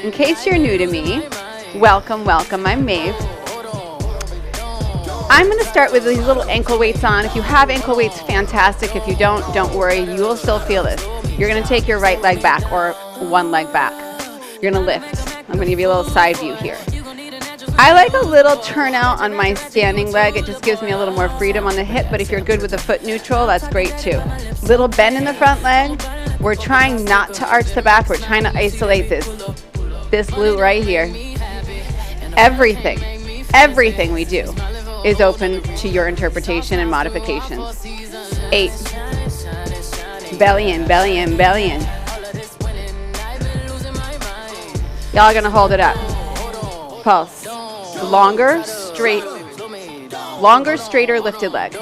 In case you're new to me, welcome, welcome. I'm Maeve. I'm going to start with these little ankle weights on. If you have ankle weights, fantastic. If you don't worry. You will still feel this. You're going to take your right leg back or one leg back. You're going to lift. I'm going to give you a little side view here. I like a little turnout on my standing leg. It just gives me a little more freedom on the hip, but if you're good with the foot neutral, that's great too. Little bend in the front leg. We're trying not to arch the back. We're trying to isolate this glute right here. Everything we do is open to your interpretation and modifications. 8. Belly in, belly in, belly in. Y'all are gonna hold it up. Pulse. Longer, straighter lifted leg.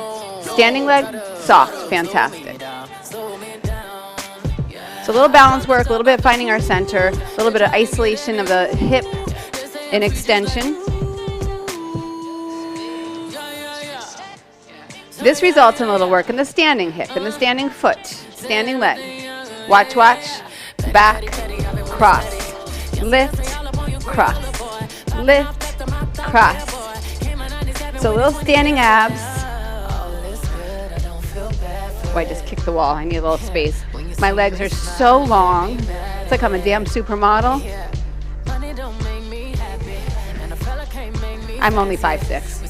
Standing leg, soft, fantastic. So a little balance work, a little bit finding our center, a little bit of isolation of the hip and extension. This results in a little work in the standing hip, in the standing foot, standing leg. Watch, back, cross, lift, cross, lift, cross. So little standing abs. Oh, I just kicked the wall. I need a little space. My legs are so long. It's like I'm a damn supermodel. I'm only 5'6".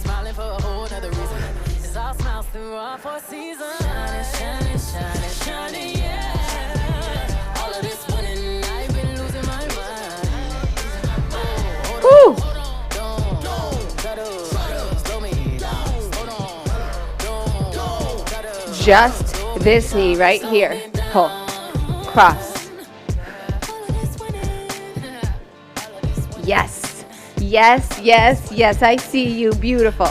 Woo! Just this knee right here. Pull. Cross. Yes. Yes, yes, yes. I see you. Beautiful.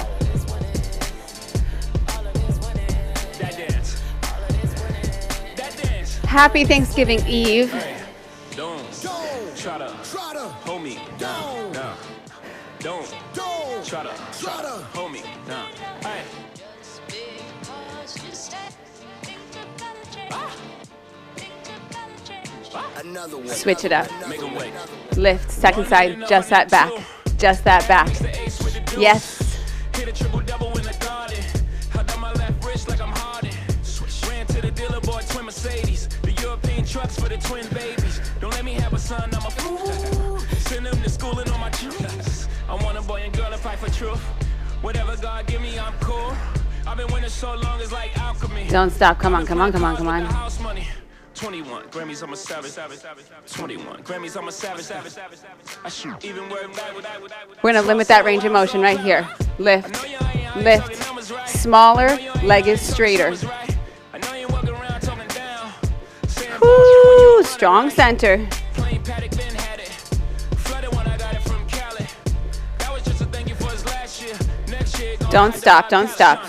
Happy Thanksgiving Eve. Don't try to hold me down. Don't try to hold me down. Hey. Switch it up. Lift, second side, just that back. Just that back. Yes. Hit a triple double in the garden. I got my left wrist like I'm Harden. Ran to the dealer, bought twin Mercedes. The European trucks for the twin babies. Don't let me have a son, I'm a fool. Send them to school and on my juice. I want a boy and girl to fight for truth. Whatever God give me, I'm cool. I've been winning so long, it's like alchemy. Don't stop. Come on, come on, come on, come on. 21 Grammys, I'm a savage. 21 Grammys, I'm a savage. I shoot even word. We're going to limit that range of motion right here. Lift, lift. Smaller, leg is straighter. Woo, strong center. Don't stop, don't stop.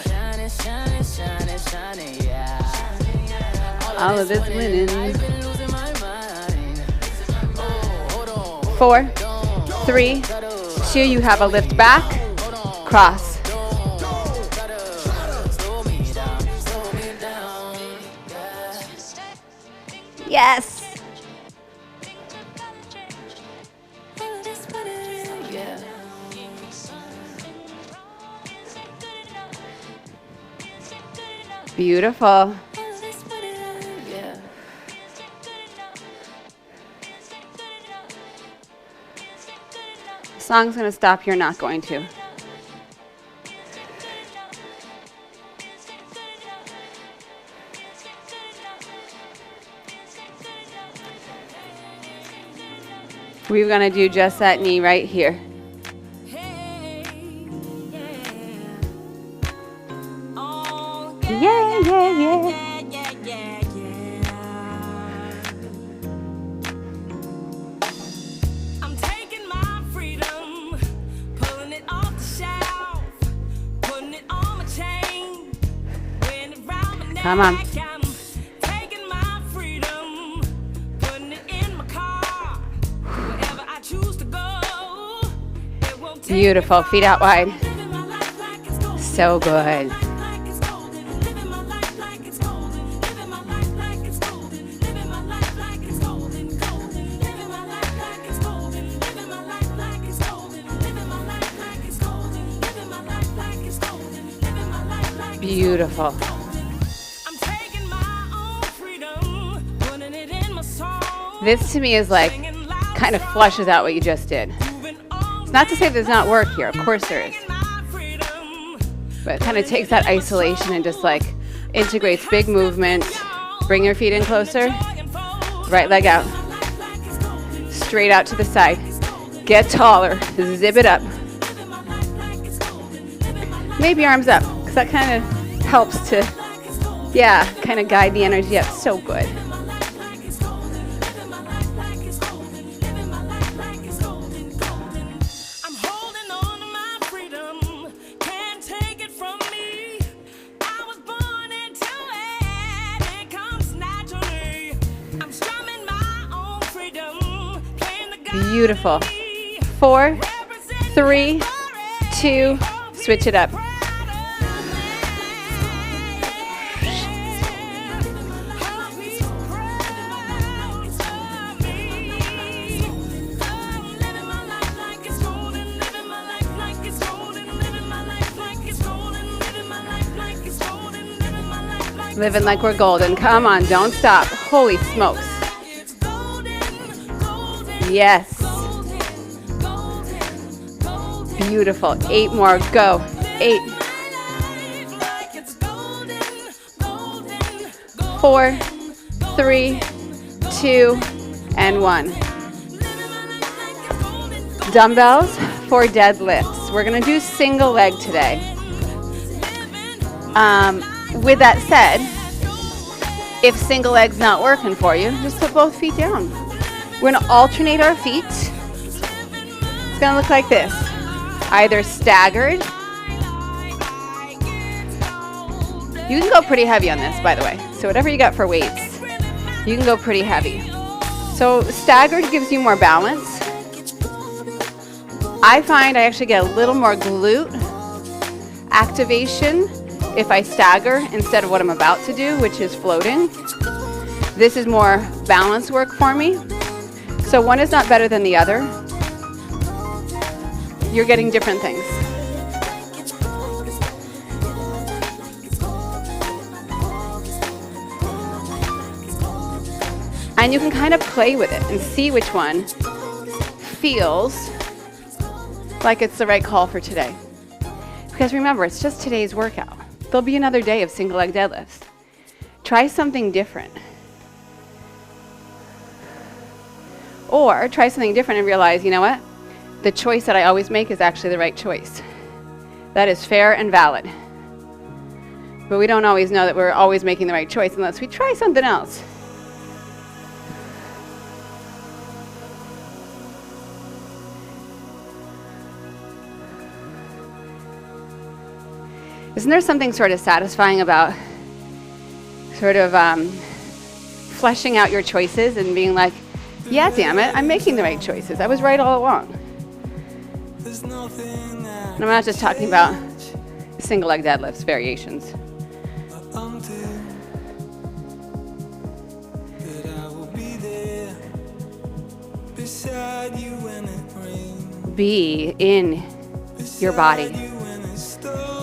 All of this winning. 4, 3, 2, you have a lift back, cross. Yes. Beautiful. Song's going to stop, you're not going to. We're going to do just that knee right here. Yeah, yeah, yeah. Come on. Beautiful. Feet out wide. So good. Beautiful. This to me is like, kind of flushes out what you just did. It's not to say there's not work here, of course there is. But it kind of takes that isolation and just like integrates big movement. Bring your feet in closer. Right leg out. Straight out to the side. Get taller. Zip it up. Maybe arms up, because that kind of helps to, kind of guide the energy up. So good. Beautiful. 4, 3, 2, switch it up. Living like we're golden. Come on, don't stop. Holy smokes. Yes. Beautiful. 8 more. Go. 8. 4, 3, 2, and 1. Dumbbells for deadlifts. We're going to do single leg today. With that said, if single leg's not working for you, just put both feet down. We're going to alternate our feet. It's going to look like this. Either staggered. You can go pretty heavy on this, by the way. So whatever you got for weights, you can go pretty heavy. So staggered gives you more balance. I find I actually get a little more glute activation if I stagger instead of what I'm about to do, which is floating. This is more balance work for me. So one is not better than the other. You're getting different things. And you can kind of play with it and see which one feels like it's the right call for today. Because remember, it's just today's workout. There'll be another day of single leg deadlifts. Try something different. Or try something different and realize, you know what? The choice that I always make is actually the right choice. That is fair and valid. But we don't always know that we're always making the right choice unless we try something else. Isn't there something sort of satisfying about sort of fleshing out your choices and being like, yeah, damn it, I'm making the right choices. I was right all along. And I'm not just talking about single leg deadlifts, variations. Be in your body.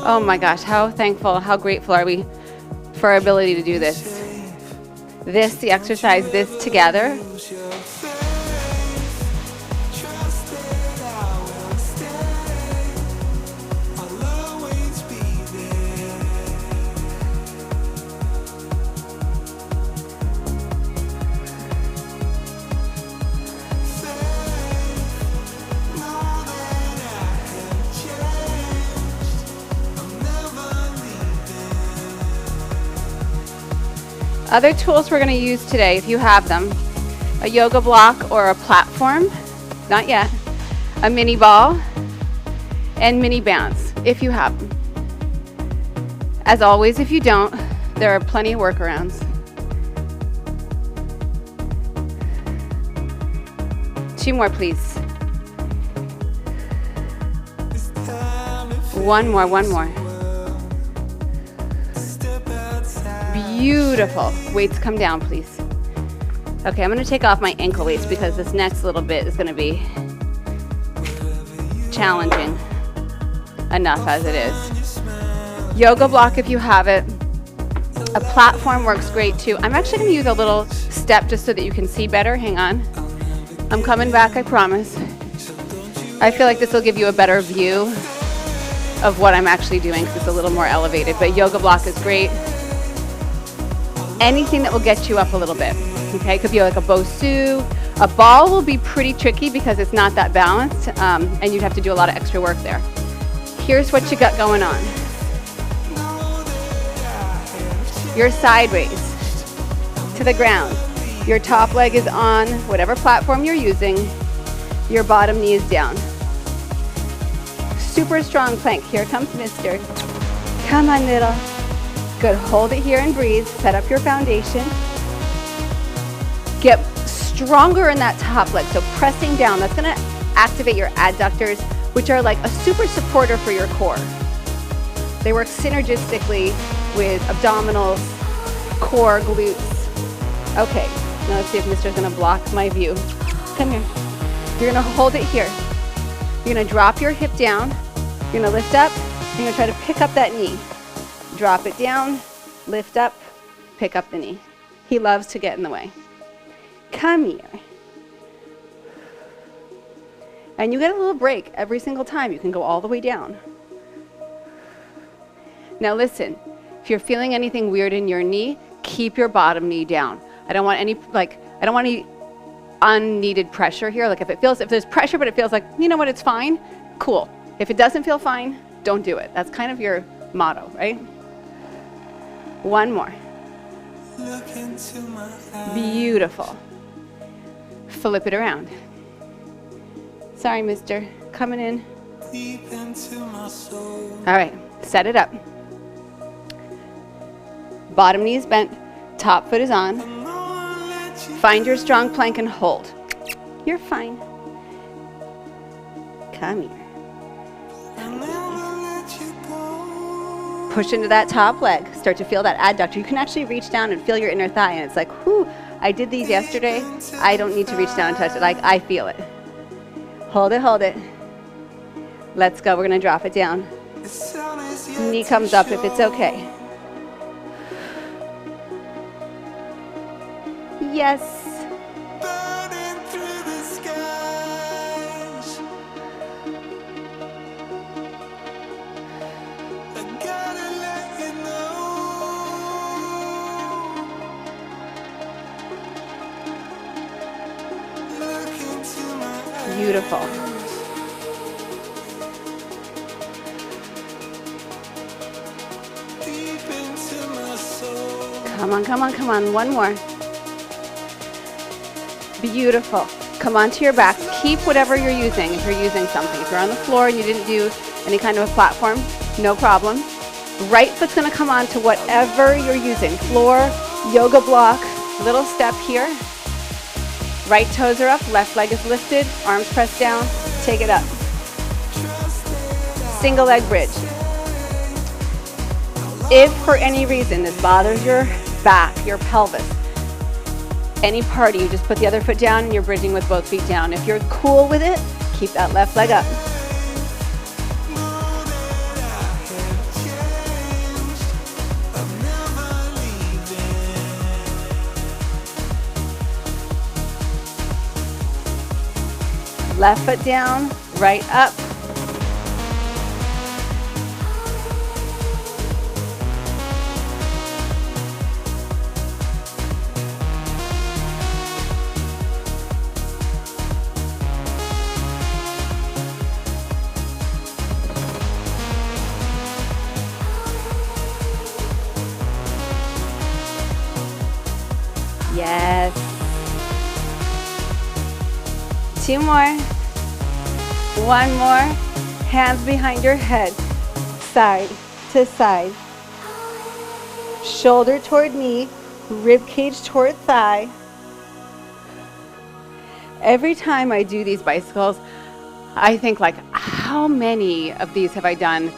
Oh my gosh, how thankful, how grateful are we for our ability to do this. This, the exercise, this together. Other tools we're going to use today, if you have them, a yoga block or a platform, not yet, a mini ball, and mini bands, if you have them. As always, if you don't, there are plenty of workarounds. 2 more, please. 1 more, 1 more. Beautiful. Weights come down, please. Okay, I'm going to take off my ankle weights because this next little bit is going to be challenging enough as it is. Yoga block if you have it. A platform works great too. I'm actually going to use a little step just so that you can see better. Hang on. I'm coming back, I promise. I feel like this will give you a better view of what I'm actually doing because it's a little more elevated. But yoga block is great. Anything that will get you up a little bit. Okay, it could be like a Bosu. A ball will be pretty tricky because it's not that balanced, and you'd have to do a lot of extra work there. Here's what you got going on. You're sideways to the ground. Your top leg is on whatever platform you're using. Your bottom knee is down. Super strong plank. Here comes Mister. Come on, little. Good. Hold it here and breathe. Set up your foundation. Get stronger in that top leg. So pressing down. That's going to activate your adductors, which are like a super supporter for your core. They work synergistically with abdominals, core, glutes. Okay, now let's see if Mister's gonna block my view. Come here. You're gonna hold it here. You're gonna drop your hip down. You're gonna lift up. You're gonna try to pick up that knee. Drop it down, lift up, pick up the knee. He loves to get in the way. Come here. And you get a little break every single time. You can go all the way down. Now listen, if you're feeling anything weird in your knee, keep your bottom knee down. I don't want any unneeded pressure here. Like if there's pressure but it feels like, you know what, it's fine, cool. If it doesn't feel fine, don't do it. That's kind of your motto, right? One more. Beautiful. Flip it around. Sorry, Mister. Coming in. All right, set it up. Bottom knee is bent, top foot is on. Find your strong plank and hold. You're fine. Come here. Push into that top leg. Start to feel that adductor. You can actually reach down and feel your inner thigh, and it's like, whew, I did these yesterday. I don't need to reach down and touch it. Like, I feel it. Hold it, hold it. Let's go. We're going to drop it down. Knee comes up if it's okay. Yes. Beautiful. Come on, come on, come on. One more. Beautiful. Come onto your back. Keep whatever you're using if you're using something. If you're on the floor and you didn't do any kind of a platform, no problem. Right foot's going to come on to whatever you're using. Floor, yoga block, little step here. Right toes are up, left leg is lifted, arms pressed down, take it up. Single leg bridge. If for any reason this bothers your back, your pelvis, any part, you just put the other foot down and you're bridging with both feet down. If you're cool with it, keep that left leg up. Left foot down, right up. Yes. Two more. One more. Hands behind your head. Side to side. Shoulder toward knee. Rib cage toward thigh. Every time I do these bicycles, I think like, how many of these have I done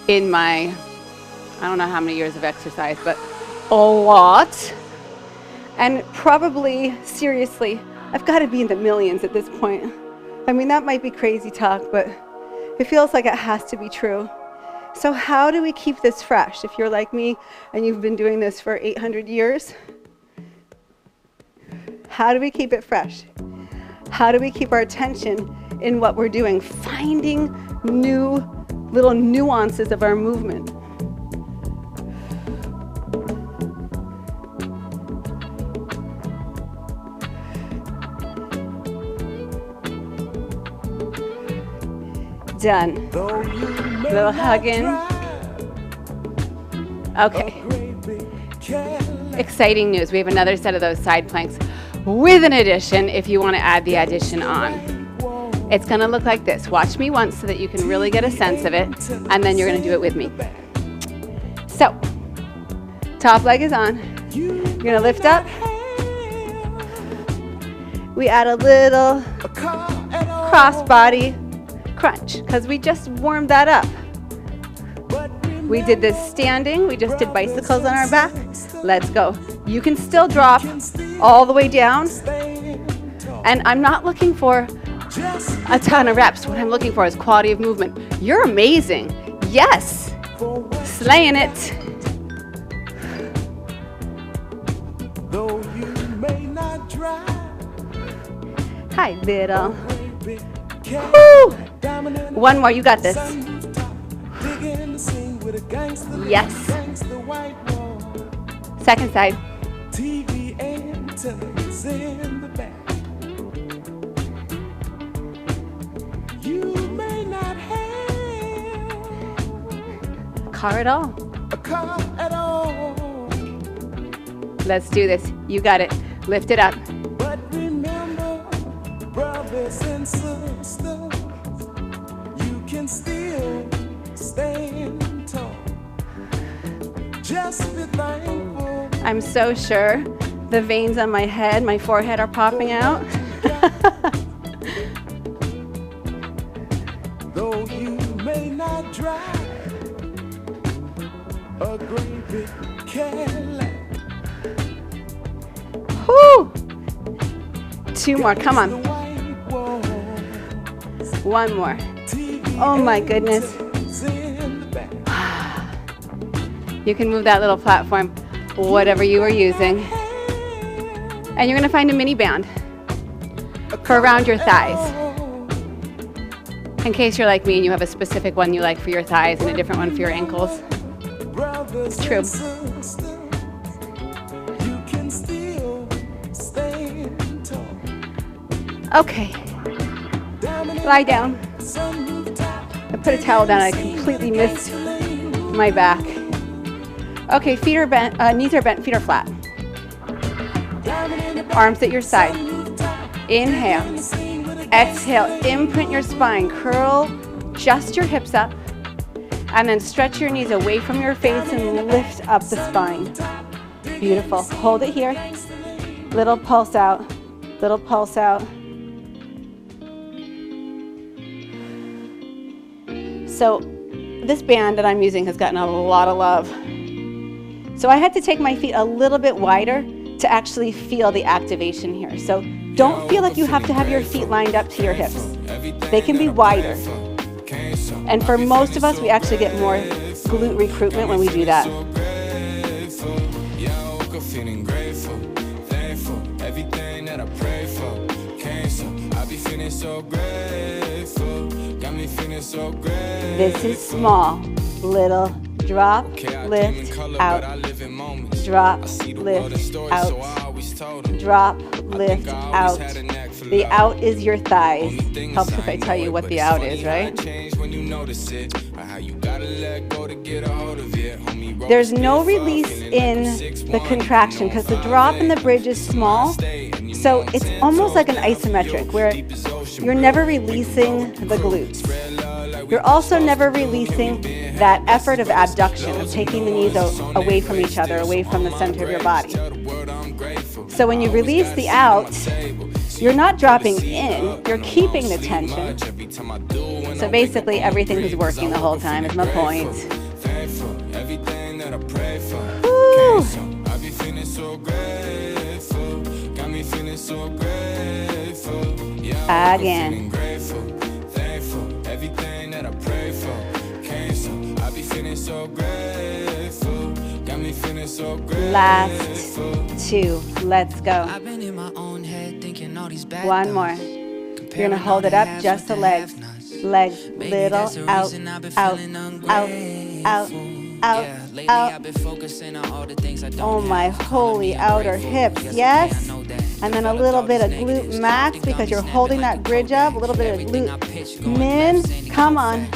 in my, I don't know how many years of exercise, but a lot. And probably, seriously, I've got to be in the millions at this point. I mean, that might be crazy talk, but it feels like it has to be true. So how do we keep this fresh? If you're like me and you've been doing this for 800 years, how do we keep it fresh? How do we keep our attention in what we're doing? Finding new little nuances of our movement. Done. Little hugging. Okay. Exciting news. We have another set of those side planks with an addition if you want to add the addition on. It's going to look like this. Watch me once so that you can really get a sense of it, and then you're going to do it with me. So, top leg is on. You're going to lift up. We add a little cross body crunch because we just warmed that up. We did this standing. We just did bicycles on our back. Let's go. You can still drop all the way down. And I'm not looking for a ton of reps. What I'm looking for is quality of movement. You're amazing. Yes. Slaying it. Hi, little. Woo. One more. You got this. Yes. Second side. Car at all. Let's do this. You got it. Lift it up. But remember, brothers and sisters, you can still stand tall. Just be thankful. I'm so sure the veins on my head, my forehead are popping out. Though you may not drive a great big Cadillac. Whoo! Two more, come on. One more. Oh my goodness. You can move that little platform, whatever you are using. And you're gonna find a mini band for around your thighs. In case you're like me and you have a specific one you like for your thighs and a different one for your ankles. It's true. Okay. Lie down. I put a towel down. I completely missed my back. Okay, feet are bent, knees are bent, feet are flat. Arms at your side. Inhale. Exhale. Imprint your spine. Curl just your hips up. And then stretch your knees away from your face and lift up the spine. Beautiful. Hold it here. Little pulse out. Little pulse out. So this band that I'm using has gotten a lot of love. So I had to take my feet a little bit wider to actually feel the activation here. So don't feel like you have to have your feet lined up to your hips. They can be wider. And for most of us, we actually get more glute recruitment when we do that. This is small, little drop, lift, out, drop, lift, out, drop, lift, out. The out is your thighs. Helps if I tell you what the out is, right? There's no release in the contraction because the drop in the bridge is small. So it's almost like an isometric where you're never releasing the glutes. You're also never releasing that effort of abduction, of taking the knees away from each other, away from the center of your body. So when you release the out, you're not dropping in, you're keeping the tension. So basically everything is working the whole time is my point. Woo. Again. Last 2. Let's go. One more. You're gonna hold it up, just the legs. Legs, little, out, out, out, out, out, out. Oh my holy outer hips, yes? And then a little bit of glute max because you're holding that bridge up, a little bit of glute min. Come on.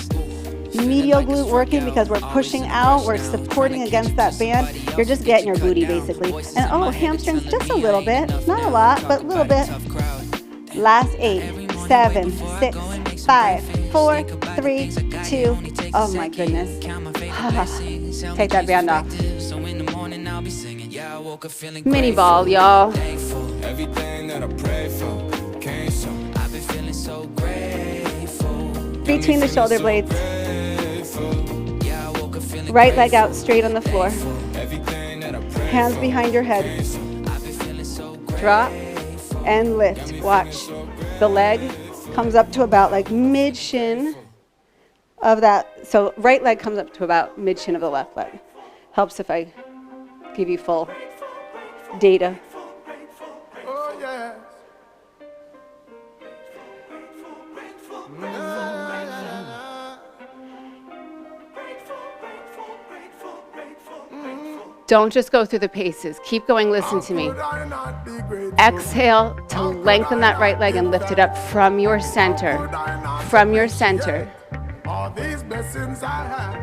Medial glute working because we're pushing out, we're supporting against that band. You're just getting your booty basically. And oh, hamstrings just a little bit, not a lot, but a little bit. Last 8, 7, 6, 5, 4, 3, 2. Oh my goodness. Take that band off. Mini ball, y'all. Between the shoulder blades. Right leg out straight on the floor. Hands behind your head. Drop and lift. Watch. The leg comes up to about like mid shin of that. So right leg comes up to about mid shin of the left leg. Helps if I give you full data. Oh, yes. Don't just go through the paces. Keep going, listen to me. Exhale to lengthen that right leg and lift it up from your center. From your center. All these blessings I have,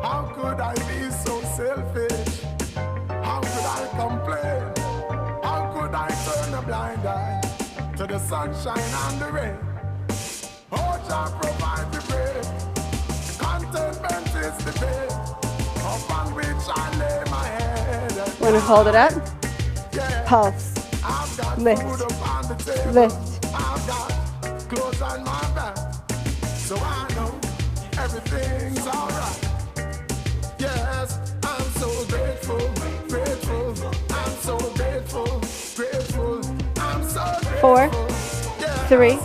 how could I be so selfish? How could I complain? How could I turn a blind eye to the sunshine and the rain? Oh, Jah provide the bread. Contentment is the bed upon which I lay my head. Want to hold it up? Pulse. Lift. Lift. I've got clothes on my back, so I know everything's alright. Yes, I'm so grateful, grateful. I'm so grateful, grateful. I'm so grateful. 4, 3,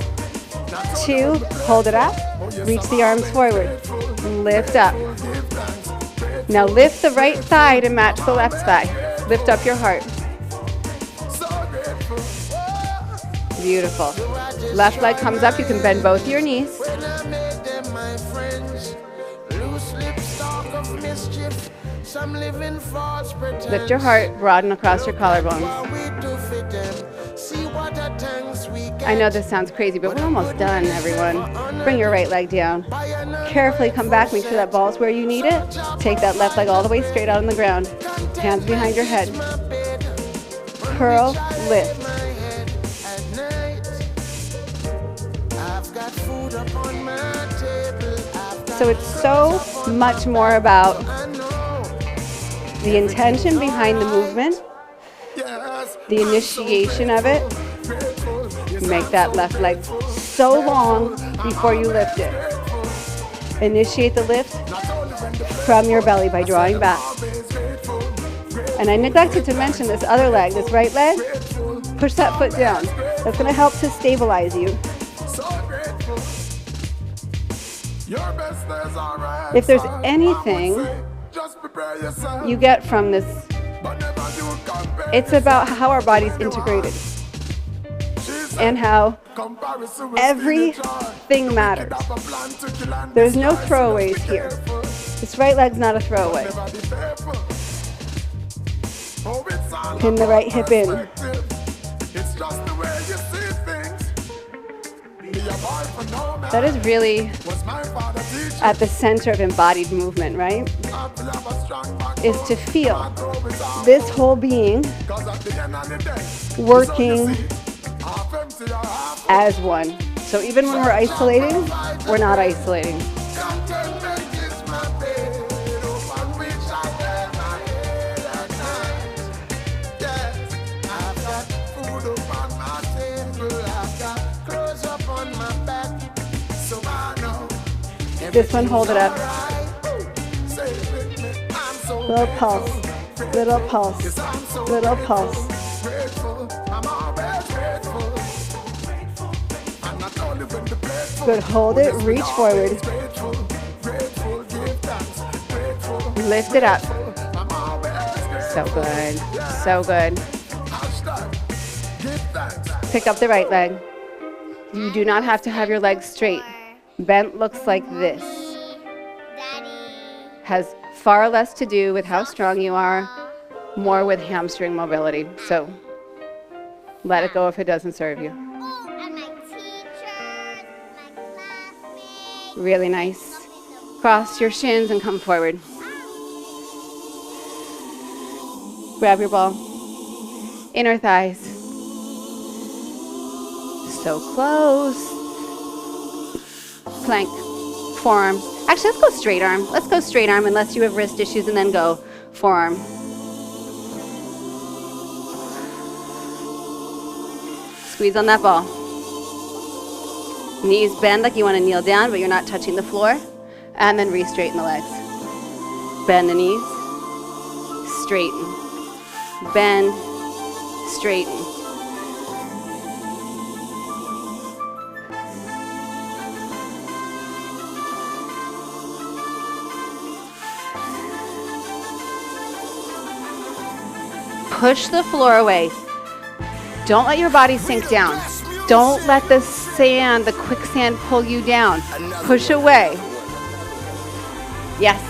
2, hold it up. Reach the arms forward. Lift up. Now lift the right thigh to match the left thigh. Lift up your heart. Beautiful. Left leg comes up. You can bend both your knees. Lift your heart, broaden across your collarbones. I know this sounds crazy, but we're almost done, everyone. Bring your right leg down. Carefully come back, make sure that ball's where you need it. Take that left leg all the way straight out on the ground. Hands behind your head. Curl, lift. So it's so much more about the intention behind the movement, the initiation of it. Make that left leg so long before you lift it. Initiate the lift from your belly by drawing back. And I neglected to mention this other leg, this right leg. Push that foot down. That's going to help to stabilize you. If there's anything you get from this, it's about how our body's integrated and how everything matters. There's no throwaways here. This right leg's not a throwaway. Pin the right hip in. That is really at the center of embodied movement, right? Is to feel this whole being working as one. So even when we're isolating, we're not isolating. This one, hold it up. Little pulse, little pulse, little pulse. Good, hold it, reach forward. Lift it up. I'm always So good. So good. Hashtag, give thanks. Pick up the right leg. You do not have to have your legs straight. Bent looks like this. Has far less to do with how strong you are, more with hamstring mobility. So let it go if it doesn't serve you. And my teachers, my classmates. Really nice. Cross your shins and come forward. Grab your ball. Inner thighs. So close. Plank. Forearms. Actually, let's go straight arm. Let's go straight arm unless you have wrist issues, and then go forearm. Squeeze on that ball. Knees bend like you want to kneel down, but you're not touching the floor. And then re-straighten the legs. Bend the knees. Straighten. Bend. Straighten. Push the floor away. Don't let your body sink down. Don't let the sand, the quicksand, pull you down. Push away. Yes.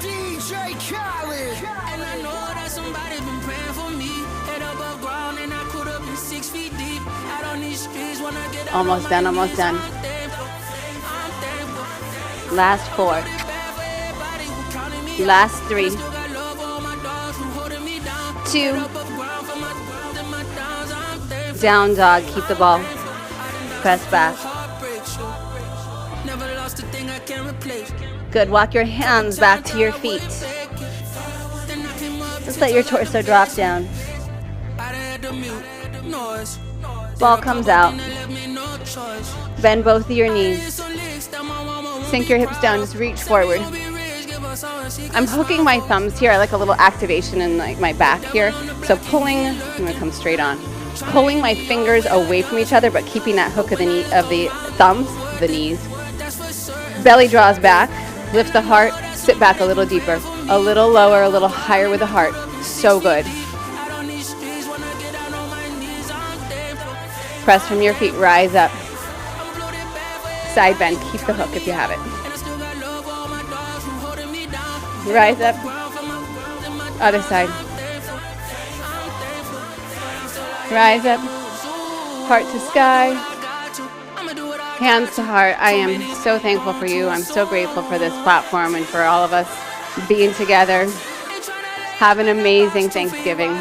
DJ Khaled. And I know that somebody's been praying for me. Head above ground and I could have been 6 feet deep. Out on these streets when I get out. Almost done, almost done. Last 4. Last 3. 2. Down dog, keep the ball. Press back. Never lost a thing I can't replace. Good, walk your hands back to your feet. Just let your torso drop down. Ball comes out. Bend both of your knees. Sink your hips down, just reach forward. I'm hooking my thumbs here. I like a little activation in like my back here. So pulling, I'm gonna come straight on. Pulling my fingers away from each other, but keeping that hook of the knee, of the thumbs, the knees. Belly draws back. Lift the heart. Sit back a little deeper, a little lower, a little higher with the heart. So good. Press from your feet. Rise up. Side bend. Keep the hook if you have it. Rise up. Other side. Rise up. Heart to sky. Hands to heart. I am so thankful for you. I'm so grateful for this platform and for all of us being together. Have an amazing Thanksgiving.